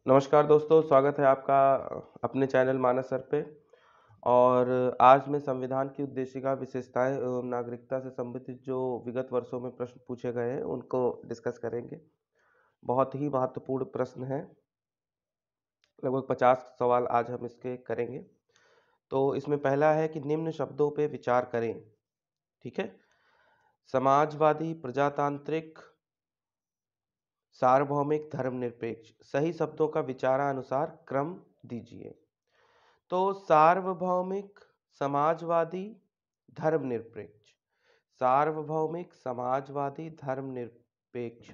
नमस्कार दोस्तों, स्वागत है आपका अपने चैनल मानस सर पे। और आज मैं संविधान की उद्देशिका, विशेषताएं एवं नागरिकता से संबंधित जो विगत वर्षों में प्रश्न पूछे गए हैं उनको डिस्कस करेंगे। बहुत ही महत्वपूर्ण प्रश्न है, लगभग 50 सवाल आज हम इसके करेंगे। तो इसमें पहला है कि निम्न शब्दों पे विचार करें। ठीक है, समाजवादी, प्रजातांत्रिक, सार्वभौमिक, धर्मनिरपेक्ष। सही शब्दों का विचारानुसार क्रम दीजिए। तो सार्वभौमिक, समाजवादी, धर्मनिरपेक्ष। सार्वभौमिक, समाजवादी, धर्मनिरपेक्ष।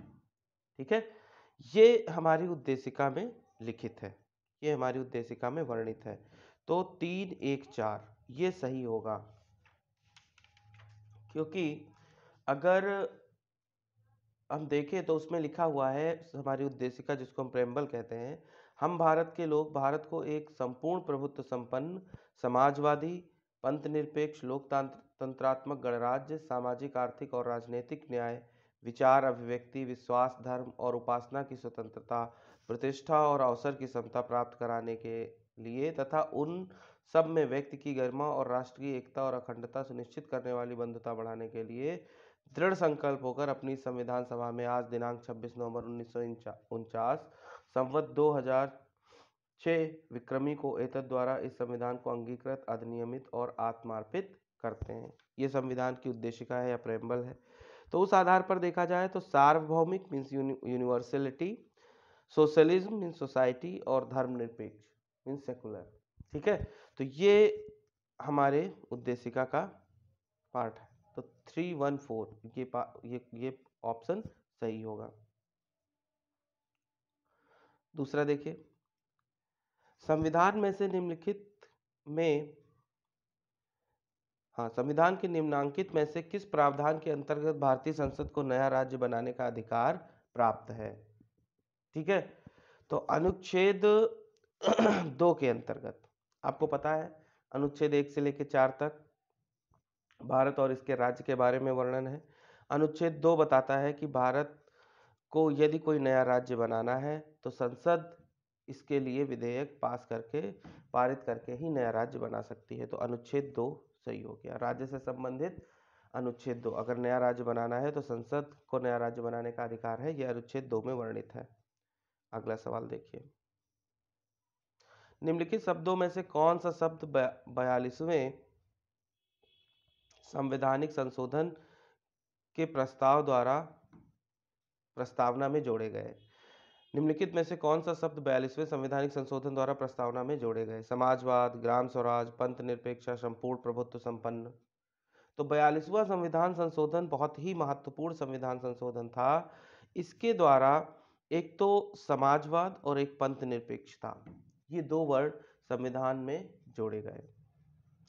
ठीक है, ये हमारी उद्देशिका में लिखित है, ये हमारी उद्देशिका में वर्णित है। तो 3, 1, 4 ये सही होगा, क्योंकि अगर हम देखें तो उसमें लिखा हुआ है हमारी उद्देशिका, जिसको हम प्रेम्बल कहते हैं। हम भारत के लोग भारत को एक संपूर्ण प्रभुत्व संपन्न, समाजवादी, पंथ निरपेक्ष, लोकतंत्रात्मक गणराज्य, सामाजिक, आर्थिक और राजनीतिक न्याय, विचार, अभिव्यक्ति, विश्वास, धर्म और उपासना की स्वतंत्रता, प्रतिष्ठा और अवसर की समता प्राप्त कराने के लिए तथा उन सब में व्यक्ति की गरिमा और राष्ट्रीय एकता और अखंडता सुनिश्चित करने वाली बंधुता बढ़ाने के लिए दृढ़ संकल्प होकर अपनी संविधान सभा में आज दिनांक 26 नवंबर 1949 संवत 2006 विक्रमी को एतद द्वारा इस संविधान को अंगीकृत, अधिनियमित और आत्मार्पित करते हैं। ये संविधान की उद्देशिका है या प्रेम्बल है। तो उस आधार पर देखा जाए तो सार्वभौमिक means universality, socialism means society और धर्मनिरपेक्ष मीन्स सेकुलर। ठीक है, तो ये हमारे उद्देशिका का पार्ट है। तो 314 ये ऑप्शन सही होगा। दूसरा देखिए, संविधान में से निम्नलिखित में संविधान के निम्नांकित में से किस प्रावधान के अंतर्गत भारतीय संसद को नया राज्य बनाने का अधिकार प्राप्त है? ठीक है, तो अनुच्छेद 2 के अंतर्गत आपको पता है, अनुच्छेद 1 से लेकर 4 तक भारत और इसके राज्य के बारे में वर्णन है। अनुच्छेद 2 बताता है कि भारत को यदि कोई नया राज्य बनाना है तो संसद इसके लिए विधेयक पारित करके ही नया राज्य बना सकती है। तो अनुच्छेद 2 सही हो गया। राज्य से संबंधित अनुच्छेद 2, अगर नया राज्य बनाना है तो संसद को नया राज्य बनाने का अधिकार है, यह अनुच्छेद 2 में वर्णित है। अगला सवाल देखिए, निम्नलिखित शब्दों में से कौन सा शब्द 42वें संवैधानिक संशोधन के प्रस्तावना में जोड़े गए? निम्नलिखित में से कौन सा शब्द 42वें संवैधानिक संशोधन द्वारा प्रस्तावना में जोड़े गए? समाजवाद, ग्राम स्वराज, पंथ निरपेक्षता, संपूर्ण प्रभुत्व संपन्न। तो 42वां संविधान संशोधन बहुत ही महत्वपूर्ण संविधान संशोधन था। इसके द्वारा एक तो समाजवाद और एक पंथ निरपेक्षता, ये 2 वर्ड संविधान में जोड़े गए।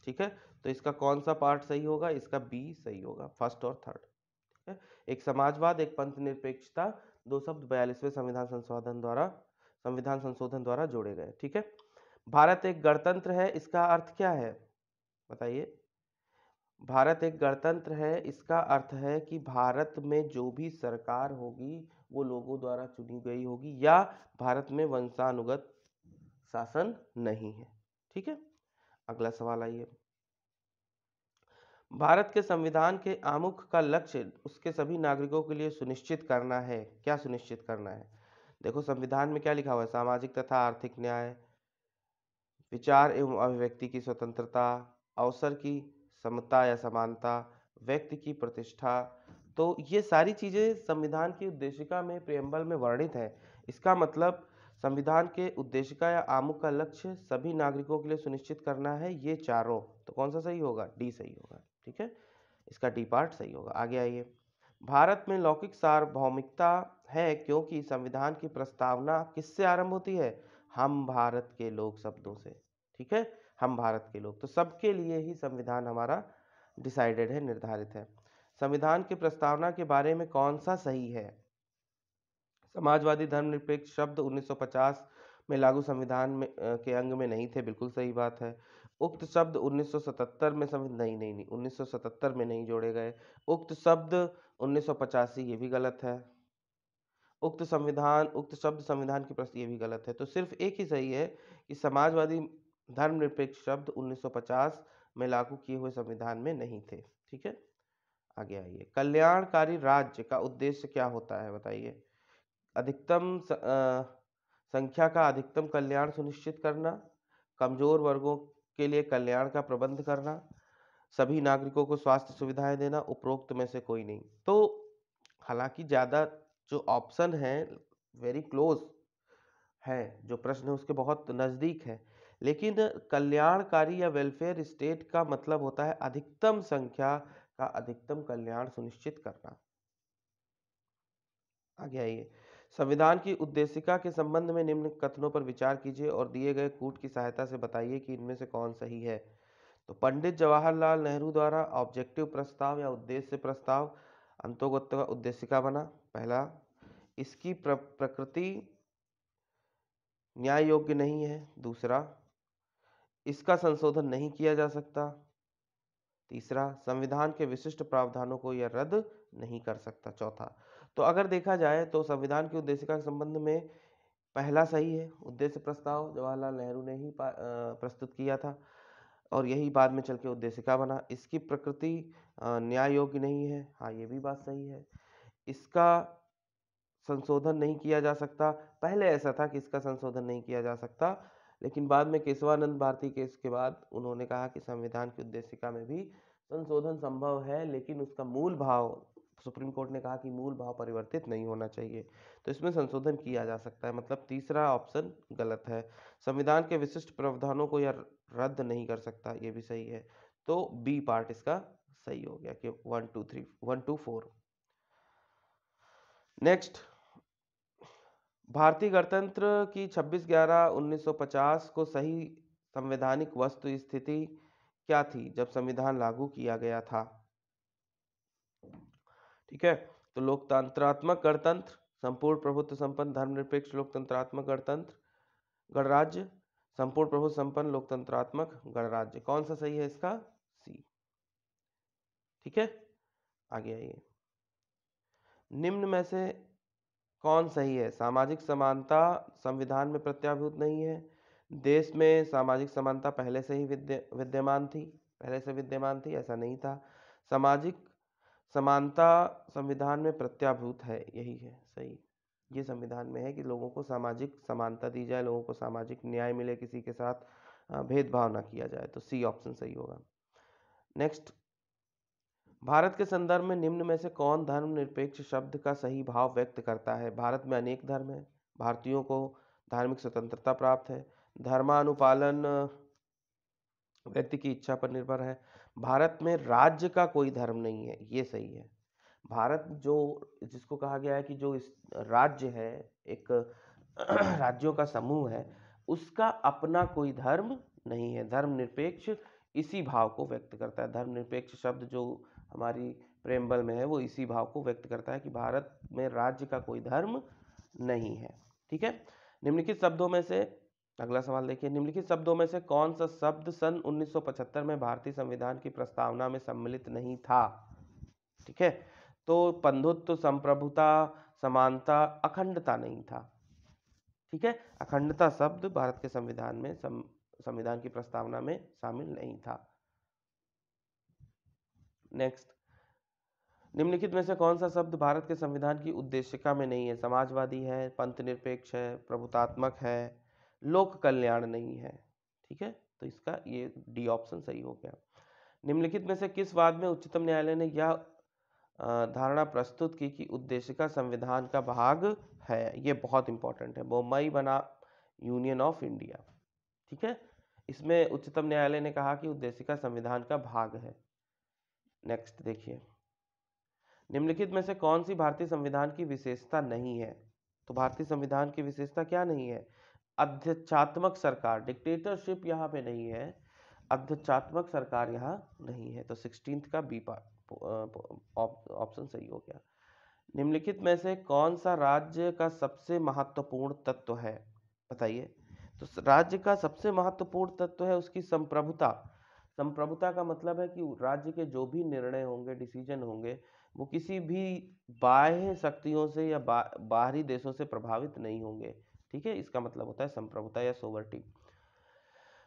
ठीक है, तो इसका कौन सा पार्ट सही होगा? इसका बी सही होगा, फर्स्ट और थर्ड। ठीक है, एक समाजवाद, एक पंथ निरपेक्षता, 2 शब्द 42वें संविधान संशोधन द्वारा जोड़े गए। ठीक है, भारत एक गणतंत्र है, इसका अर्थ क्या है बताइए? भारत एक गणतंत्र है, इसका अर्थ है कि भारत में जो भी सरकार होगी वो लोगों द्वारा चुनी गई होगी, या भारत में वंशानुगत शासन नहीं है। ठीक है, अगला सवाल आइए, भारत के संविधान के आमुख का लक्ष्य उसके सभी नागरिकों के लिए सुनिश्चित करना है। क्या सुनिश्चित करना है? देखो संविधान में क्या लिखा हुआ है, सामाजिक तथा आर्थिक न्याय, विचार एवं अभिव्यक्ति की स्वतंत्रता, अवसर की समता या समानता, व्यक्ति की प्रतिष्ठा। तो ये सारी चीजें संविधान की उद्देशिका में प्रेम्बल में वर्णित है। इसका मतलब संविधान के उद्देशिका या आमुख का लक्ष्य सभी नागरिकों के लिए सुनिश्चित करना है, ये चारों। तो कौन सा सही होगा? डी सही होगा। ठीक है, इसका डी पार्ट सही होगा। आगे आइए, भारत में लौकिक सार्वभौमिकता है क्योंकि संविधान की प्रस्तावना किससे आरंभ होती है? हम भारत के लोग शब्दों से। ठीक है, हम भारत के लोग, तो सबके लिए ही संविधान हमारा डिसाइडेड है, निर्धारित है। संविधान की प्रस्तावना के बारे में कौन सा सही है? समाजवादी, धर्मनिरपेक्ष शब्द 1950 में लागू संविधान में के अंग में नहीं थे, बिल्कुल सही बात है। उक्त शब्द 1977 में नहीं 1977 में नहीं जोड़े गए। उक्त शब्द 1985, ये भी गलत है। उक्त शब्द संविधान की प्रस्तुति, ये भी गलत है। तो सिर्फ एक ही सही है कि समाजवादी धर्मनिरपेक्ष शब्द 1950 में लागू किए हुए संविधान में नहीं थे। ठीक है, आगे आइए। कल्याणकारी राज्य का उद्देश्य क्या होता है, बताइए। अधिकतम संख्या का अधिकतम कल्याण सुनिश्चित करना, कमजोर वर्गों के लिए कल्याण का प्रबंध करना, सभी नागरिकों को स्वास्थ्य सुविधाएं देना, उपरोक्त में से कोई नहीं। तो हालांकि ज्यादा जो ऑप्शन है वेरी क्लोज है, जो प्रश्न है उसके बहुत नजदीक है, लेकिन कल्याणकारी या वेलफेयर स्टेट का मतलब होता है अधिकतम संख्या का अधिकतम कल्याण सुनिश्चित करना। आगे आइए। संविधान की उद्देशिका के संबंध में निम्न कथनों पर विचार कीजिए और दिए गए कूट की सहायता से बताइए कि इनमें से कौन सही है। तो पंडित जवाहरलाल नेहरू द्वारा ऑब्जेक्टिव प्रस्ताव या उद्देश्य प्रस्ताव अंतोगत उद्देशिका बना। पहला, इसकी प्रकृति न्याय योग्य नहीं है। दूसरा, इसका संशोधन नहीं किया जा सकता। तीसरा, संविधान के विशिष्ट प्रावधानों को यह रद्द नहीं कर सकता। चौथा, तो अगर देखा जाए तो संविधान की उद्देशिका के संबंध में पहला सही है, उद्देश्य प्रस्ताव जवाहरलाल नेहरू ने ही प्रस्तुत किया था और यही बाद में चल के उद्देशिका बना। इसकी प्रकृति न्याय योग्य नहीं है, हाँ ये भी बात सही है। इसका संशोधन नहीं किया जा सकता, पहले ऐसा था कि इसका संशोधन नहीं किया जा सकता, लेकिन बाद में केशवानंद भारती केस के बाद उन्होंने कहा कि संविधान की उद्देशिका में भी संशोधन संभव है, लेकिन उसका मूल भाव, सुप्रीम कोर्ट ने कहा कि मूल भाव परिवर्तित नहीं होना चाहिए, तो इसमें संशोधन किया जा सकता है। मतलब तीसरा ऑप्शन गलत है। संविधान के विशिष्ट प्रावधानों को यह रद्द नहीं कर सकता, ये भी सही है। तो बी पार्ट इसका सही हो गया कि 1 2 3 1 2 4। नेक्स्ट, भारतीय गणतंत्र की 26/11/1950 को सही संवैधानिक वस्तु स्थिति क्या थी जब संविधान लागू किया गया था। ठीक है, तो लोकतंत्रात्मक गणतंत्र, संपूर्ण प्रभुत्व संपन्न धर्मनिरपेक्ष लोकतंत्रात्मक गणतंत्र गणराज्य, संपूर्ण प्रभुत्व संपन्न लोकतंत्रात्मक गणराज्य। कौन सा सही है इसका? सी। ठीक है, आगे आइए। निम्न में से कौन सही है? सामाजिक समानता संविधान में प्रत्याभूत नहीं है। देश में सामाजिक समानता पहले से ही विद्यमान थी, ऐसा नहीं था। सामाजिक समानता संविधान में प्रत्याभूत है, यही है सही। ये संविधान में है कि लोगों को सामाजिक समानता दी जाए, लोगों को सामाजिक न्याय मिले, किसी के साथ भेदभाव ना किया जाए, तो सी ऑप्शन सही होगा। नेक्स्ट, भारत के संदर्भ में निम्न में से कौन धर्मनिरपेक्ष शब्द का सही भाव व्यक्त करता है? भारत में अनेक धर्म है, भारतीयों को धार्मिक स्वतंत्रता प्राप्त है, धर्मानुपालन व्यक्ति की इच्छा पर निर्भर है, भारत में राज्य का कोई धर्म नहीं है, ये सही है। भारत जो जिसको कहा गया है कि जो इस राज्य है, एक राज्यों का समूह है, उसका अपना कोई धर्म नहीं है। धर्मनिरपेक्ष इसी भाव को व्यक्त करता है। धर्मनिरपेक्ष शब्द जो हमारी प्रेमबल में है वो इसी भाव को व्यक्त करता है कि भारत में राज्य का कोई धर्म नहीं है। ठीक है, निम्नलिखित शब्दों में से, अगला सवाल देखिए, निम्नलिखित शब्दों में से कौन सा शब्द सन 1975 में भारतीय संविधान की प्रस्तावना में सम्मिलित नहीं था? ठीक है, तो बंधुत्व, संप्रभुता, समानता, अखंडता नहीं था। ठीक है, अखंडता शब्द भारत के संविधान में संविधान की प्रस्तावना में शामिल नहीं था। नेक्स्ट, निम्नलिखित में से कौन सा शब्द भारत के संविधान की उद्देशिका में नहीं है? समाजवादी है, पंथ निरपेक्ष है, प्रभुतात्मक है, लोक कल्याण नहीं है। ठीक है, तो इसका ये डी ऑप्शन सही हो गया। निम्नलिखित में से किस वाद में उच्चतम न्यायालय ने यह धारणा प्रस्तुत की कि उद्देशिका संविधान का भाग है? ये बहुत इंपॉर्टेंट है, बम्बई बना यूनियन ऑफ इंडिया। ठीक है, इसमें उच्चतम न्यायालय ने कहा कि उद्देशिका संविधान का भाग है। नेक्स्ट देखिए, निम्नलिखित में से कौन सी भारतीय संविधान की विशेषता नहीं है? तो भारतीय संविधान की विशेषता क्या नहीं है? अध्यक्षात्मक सरकार, डिक्टेटरशिप यहाँ पे नहीं है, अध्यक्षात्मक सरकार यहाँ नहीं है, तो 16th का बी ऑप्शन सही हो गया। निम्नलिखित में से कौन सा राज्य का सबसे महत्वपूर्ण तत्व है? बताइए। तो राज्य का सबसे महत्वपूर्ण तत्व है उसकी संप्रभुता। संप्रभुता का मतलब है कि राज्य के जो भी निर्णय होंगे, डिसीजन होंगे, वो किसी भी बाह्य शक्तियों से या बाहरी देशों से प्रभावित नहीं होंगे। ठीक है, इसका मतलब होता है संप्रभुता या सोवर्टी।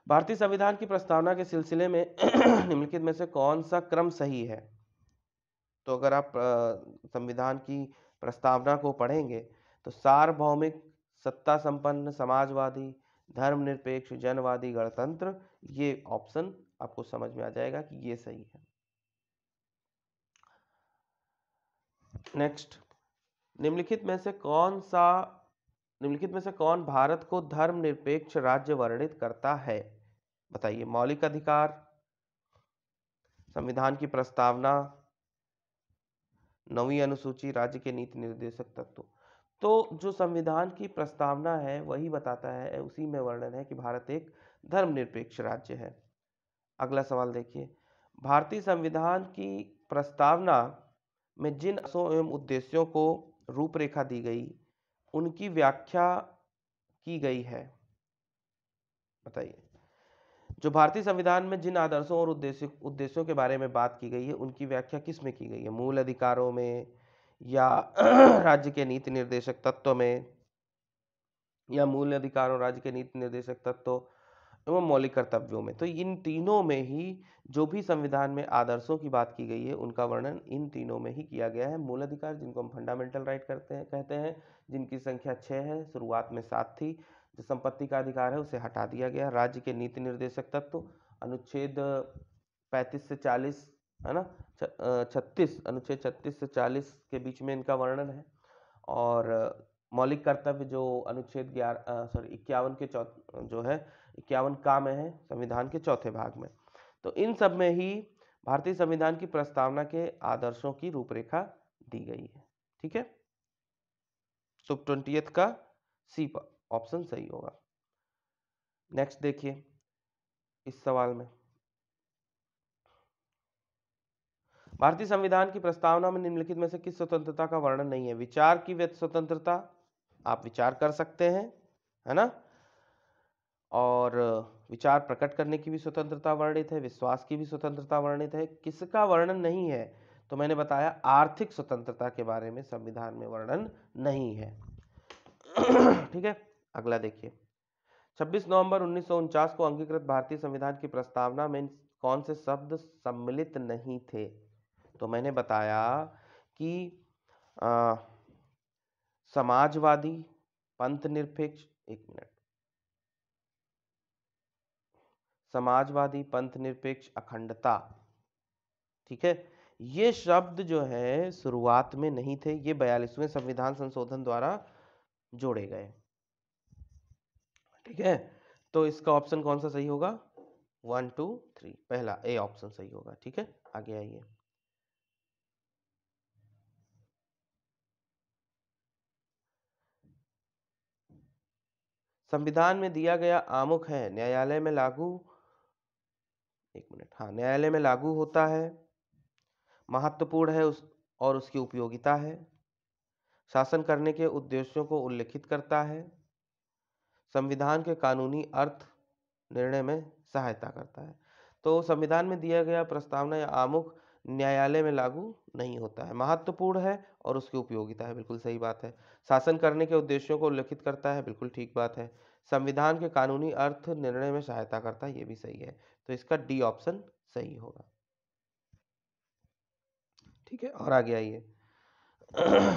भारतीय संविधान की प्रस्तावना के सिलसिले में निम्नलिखित में से कौन सा क्रम सही है? तो अगर आप संविधान की प्रस्तावना को पढ़ेंगे तो सार्वभौमिक, सत्ता संपन्न, समाजवादी, धर्मनिरपेक्ष, जनवादी, गणतंत्र, ये ऑप्शन आपको समझ में आ जाएगा कि ये सही है। नेक्स्ट, निम्नलिखित में से कौन भारत को धर्मनिरपेक्ष राज्य वर्णित करता है? बताइए। मौलिक अधिकार, संविधान की प्रस्तावना, 9वीं अनुसूची, राज्य के नीति निर्देशक तत्व। तो जो संविधान की प्रस्तावना है वही बताता है, उसी में वर्णन है कि भारत एक धर्मनिरपेक्ष राज्य है। अगला सवाल देखिए, भारतीय संविधान की प्रस्तावना में जिन अंशों एवं उद्देश्यों को रूपरेखा दी गई उनकी व्याख्या की गई है। बताइए। जो भारतीय संविधान में जिन आदर्शों और उद्देश्यों के बारे में बात की गई है उनकी व्याख्या किस में की गई है? मूल अधिकारों में, या राज्य के नीति निर्देशक तत्व में, या मूल अधिकारों, राज्य के नीति निर्देशक तत्व एवं मौलिक कर्तव्यों में? तो इन तीनों में ही जो भी संविधान में आदर्शों की बात की गई है उनका वर्णन इन तीनों में ही किया गया है। मूल अधिकार, जिनको हम फंडामेंटल राइट कहते हैं, जिनकी संख्या 6 है, शुरुआत में 7 थी। जो संपत्ति का अधिकार है उसे हटा दिया गया। राज्य के नीति निर्देशक तत्व, अनुच्छेद 35 से 40, है ना, 36, अनुच्छेद 36 से 40 के बीच में इनका वर्णन है। और मौलिक कर्तव्य जो अनुच्छेद 51 के जो है 51 का में है संविधान के चौथे भाग में। तो इन सब में ही भारतीय संविधान की प्रस्तावना के आदर्शों की रूपरेखा दी गई है। ठीक है, सो 20th का सी ऑप्शन सही होगा। नेक्स्ट देखिए इस सवाल में, भारतीय संविधान की प्रस्तावना में निम्नलिखित में से किस स्वतंत्रता का वर्णन नहीं है? विचार की व्यक्त स्वतंत्रता, आप विचार कर सकते हैं, है ना, और विचार प्रकट करने की भी स्वतंत्रता वर्णित है, विश्वास की भी स्वतंत्रता वर्णित है। किसका वर्णन नहीं है? तो मैंने बताया आर्थिक स्वतंत्रता के बारे में संविधान में वर्णन नहीं है। ठीक है, अगला देखिए, 26 नवंबर 1949 को अंगीकृत भारतीय संविधान की प्रस्तावना में कौन से शब्द सम्मिलित नहीं थे? तो मैंने बताया कि समाजवादी, पंथ निरपेक्ष, एक मिनट, समाजवादी, पंथ निरपेक्ष, अखंडता। ठीक है, ये शब्द जो है शुरुआत में नहीं थे, ये 42वें संविधान संशोधन द्वारा जोड़े गए। ठीक है, तो इसका ऑप्शन कौन सा सही होगा? 1 2 3, पहला ए ऑप्शन सही होगा। ठीक है, आगे आइए। संविधान में दिया गया आमुख है न्यायालय में लागू, एक मिनट, हाँ, न्यायालय में लागू होता है, महत्वपूर्ण है और उसकी उपयोगिता है, शासन करने के उद्देश्यों को उल्लेखित करता है, संविधान के कानूनी अर्थ निर्णय में सहायता करता है। तो संविधान में दिया गया प्रस्तावना या आमुख न्यायालय में लागू नहीं होता है, महत्वपूर्ण है और उसकी उपयोगिता है, बिल्कुल सही बात है, शासन करने के उद्देश्यों को उल्लेखित करता है, बिल्कुल ठीक बात है, संविधान के कानूनी अर्थ निर्णय में सहायता करता है, ये भी सही है। तो इसका डी ऑप्शन सही होगा। ठीक है, और आगे आइए।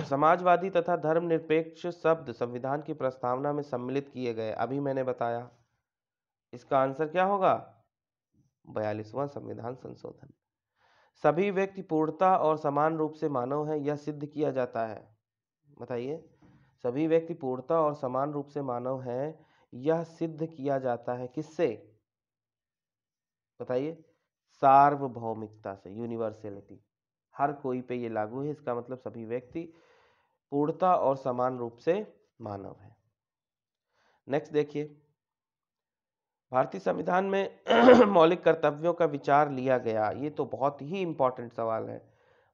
समाजवादी तथा धर्मनिरपेक्ष शब्द संविधान की प्रस्तावना में सम्मिलित किए गए, अभी मैंने बताया, इसका आंसर क्या होगा? 42वां संविधान संशोधन। सभी व्यक्ति पूर्णता और समान रूप से मानव है, यह सिद्ध किया जाता है। बताइए, सभी व्यक्ति पूर्णता और समान रूप से मानव है, यह सिद्ध किया जाता है किससे? बताइए, सार्वभौमिकता से, यूनिवर्सलिटी, हर कोई पे ये लागू है, इसका मतलब सभी व्यक्ति पूर्णता और समान रूप से मानव है। नेक्स्ट देखिए, भारतीय संविधान में मौलिक कर्तव्यों का विचार लिया गया, ये तो बहुत ही इंपॉर्टेंट सवाल है।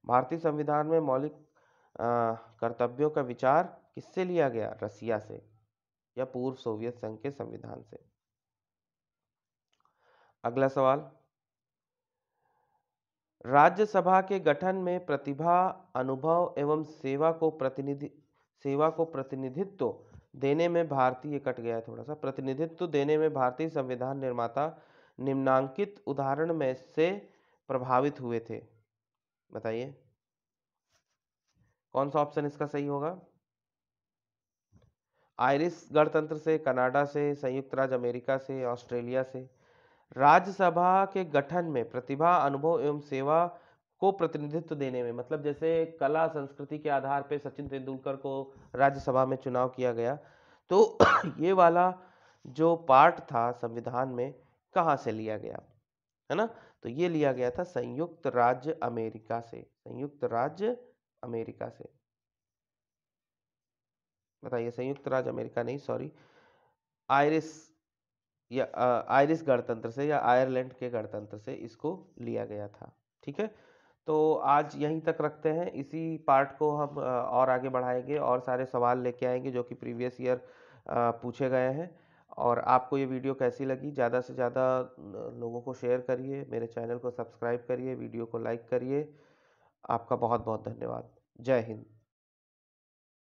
भारतीय संविधान में मौलिक कर्तव्यों का विचार किससे लिया गया? रसिया से या पूर्व सोवियत संघ के संविधान से। अगला सवाल, राज्यसभा के गठन में प्रतिभा, अनुभव एवं सेवा को प्रतिनिधित्व देने में भारतीय कट गया है थोड़ा सा, प्रतिनिधित्व देने में भारतीय संविधान निर्माता निम्नांकित उदाहरण में से प्रभावित हुए थे। बताइए कौन सा ऑप्शन इसका सही होगा? आयरिश गणतंत्र से, कनाडा से, संयुक्त राज्य अमेरिका से, ऑस्ट्रेलिया से। राज्यसभा के गठन में प्रतिभा, अनुभव एवं सेवा को प्रतिनिधित्व देने में, मतलब जैसे कला संस्कृति के आधार पे सचिन तेंदुलकर को राज्यसभा में चुनाव किया गया, तो ये वाला जो पार्ट था संविधान में कहाँ से लिया गया, है ना? तो ये लिया गया था संयुक्त राज्य अमेरिका से, संयुक्त राज्य अमेरिका से। बताइए, संयुक्त राज्य अमेरिका नहीं, सॉरी, आयरिश या आयरिश गणतंत्र से या आयरलैंड के गणतंत्र से इसको लिया गया था। ठीक है, तो आज यहीं तक रखते हैं। इसी पार्ट को हम और आगे बढ़ाएंगे और सारे सवाल लेके आएंगे जो कि प्रीवियस ईयर पूछे गए हैं। और आपको ये वीडियो कैसी लगी, ज़्यादा से ज़्यादा लोगों को शेयर करिए, मेरे चैनल को सब्सक्राइब करिए, वीडियो को लाइक करिए। आपका बहुत बहुत धन्यवाद। जय हिंद।